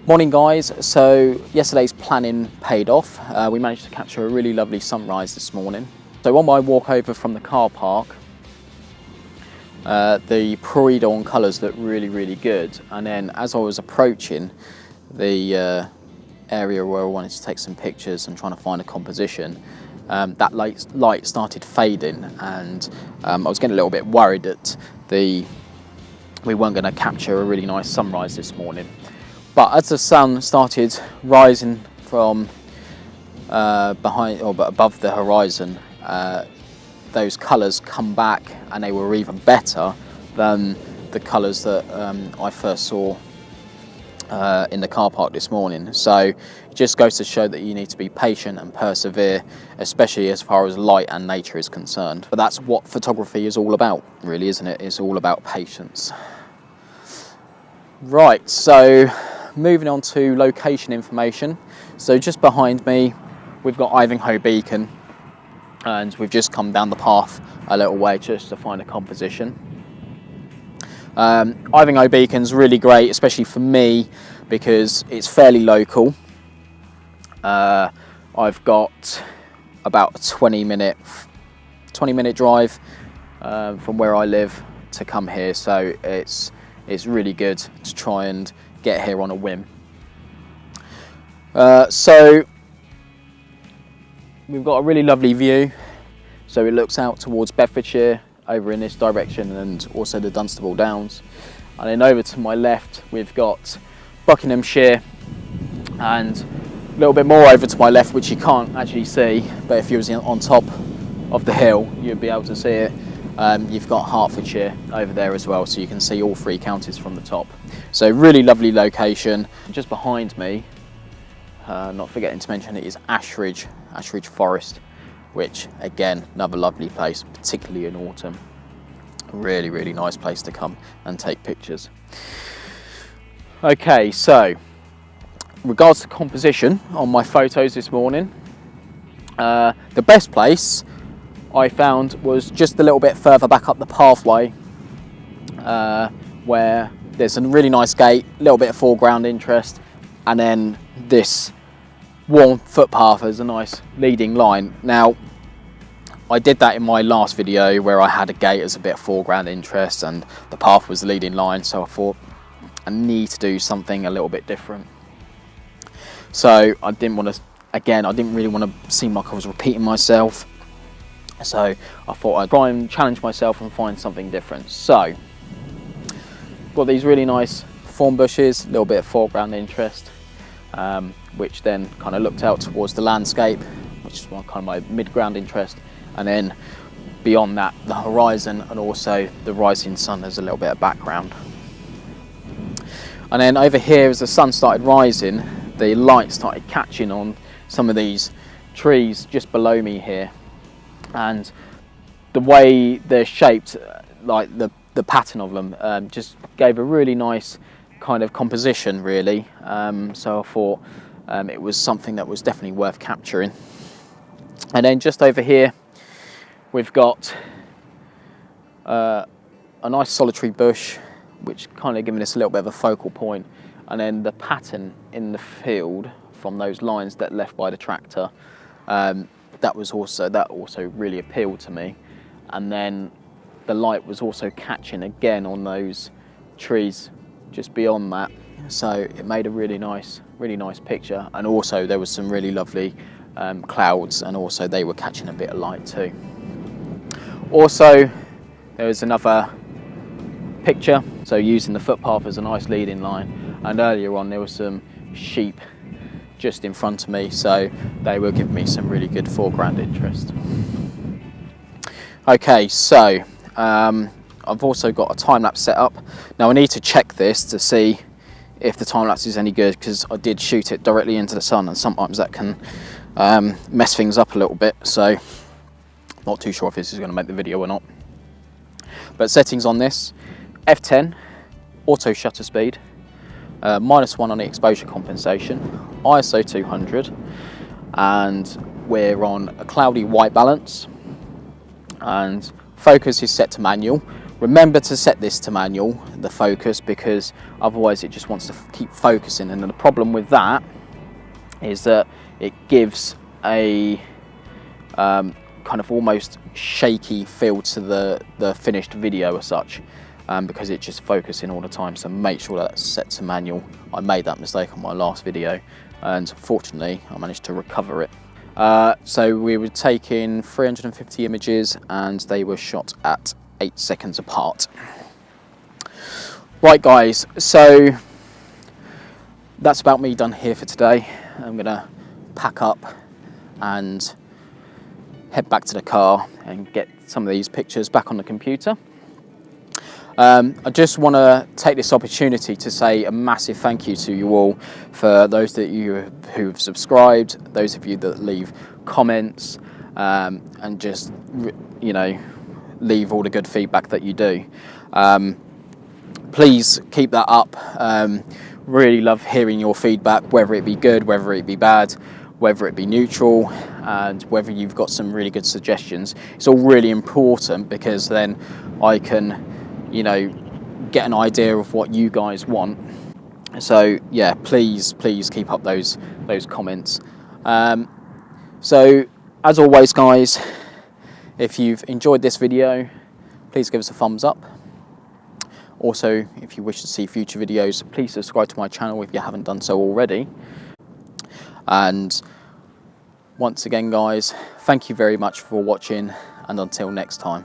Morning guys, so yesterday's planning paid off. We managed to capture a really lovely sunrise this morning. So on my walk over from the car park, the pre-dawn colours looked really good, and then as I was approaching the area where I wanted to take some pictures and trying to find a composition, that light started fading, and I was getting a little bit worried that we weren't going to capture a really nice sunrise this morning. But as the sun started rising from behind or above the horizon, those colours come back, and they were even better than the colours that I first saw in the car park this morning. So it just goes to show that you need to be patient and persevere, especially as far as light and nature is concerned. But that's what photography is all about, really, isn't it? It's all about patience. Right, so moving on to location information. So just behind me, we've got Ivinghoe Beacon, and we've just come down the path a little way just to find a composition. Ivinghoe Beacon's really great, especially for me, because it's fairly local. I've got about a 20 minute drive from where I live to come here, so it's really good to try and get here on a whim. So we've got a really lovely view. So it looks out towards Bedfordshire over in this direction, and also the Dunstable Downs. And then over to my left, we've got Buckinghamshire, and a little bit more over to my left, which you can't actually see, but if you was on top of the hill, you'd be able to see it. You've got Hertfordshire over there as well, so you can see all three counties from the top. So really lovely location. Just behind me, not forgetting to mention, it is Ashridge Forest, which again, another lovely place, particularly in autumn. Really nice place to come and take pictures. Okay, so regards to composition on my photos this morning, the best place I found was just a little bit further back up the pathway, where there's a really nice gate, a little bit of foreground interest, and then this worn footpath as a nice leading line. Now, I did that in my last video where I had a gate as a bit of foreground interest and the path was the leading line, so I thought I need to do something a little bit different. So I didn't really want to seem like I was repeating myself. So I thought I'd try and challenge myself and find something different. So got these really nice thorn bushes, a little bit of foreground interest, which then kind of looked out towards the landscape, which is kind of my mid-ground interest, and then beyond that the horizon and also the rising sun as a little bit of background. And then over here, as the sun started rising, the light started catching on some of these trees just below me here, and the way they're shaped, like the pattern of them, just gave a really nice kind of composition, really. So I thought it was something that was definitely worth capturing. And then just over here, we've got a nice solitary bush, which kind of giving us a little bit of a focal point, and then the pattern in the field from those lines that left by the tractor, that also really appealed to me. And then the light was also catching again on those trees just beyond that, so it made a really nice picture. And also there was some really lovely clouds, and also they were catching a bit of light too. Also there was another picture, so using the footpath as a nice leading line, and earlier on there were some sheep just in front of me, so they were giving me some really good foreground interest. Okay, so I've also got a time-lapse set up. Now I need to check this to see if the time-lapse is any good, because I did shoot it directly into the sun, and sometimes that can mess things up a little bit, so not too sure if this is going to make the video or not. But settings on this: f10, auto shutter speed, -1 on the exposure compensation, ISO 200, and we're on a cloudy white balance, and focus is set to manual, Remember to set this to manual, the focus, because otherwise it just wants to keep focusing, and the problem with that is that it gives a kind of almost shaky feel to the finished video as such, because it's just focusing all the time. So make sure that's set to manual. I made that mistake on my last video, and fortunately I managed to recover it. So we were taking 350 images and they were shot at 8 seconds apart. Right guys, so that's about me done here for today. I'm gonna pack up and head back to the car and get some of these pictures back on the computer. I just want to take this opportunity to say a massive thank you to you all, for those that you who've subscribed, those of you that leave comments, and just, you know, leave all the good feedback that you do. Please keep that up. Really love hearing your feedback, whether it be good, whether it be bad, whether it be neutral, and whether you've got some really good suggestions. It's all really important, because then I can, you know, get an idea of what you guys want. So yeah, please keep up those comments. So as always guys, if you've enjoyed this video, please give us a thumbs up. Also, if you wish to see future videos, please subscribe to my channel if you haven't done so already. And once again guys, thank you very much for watching, and until next time.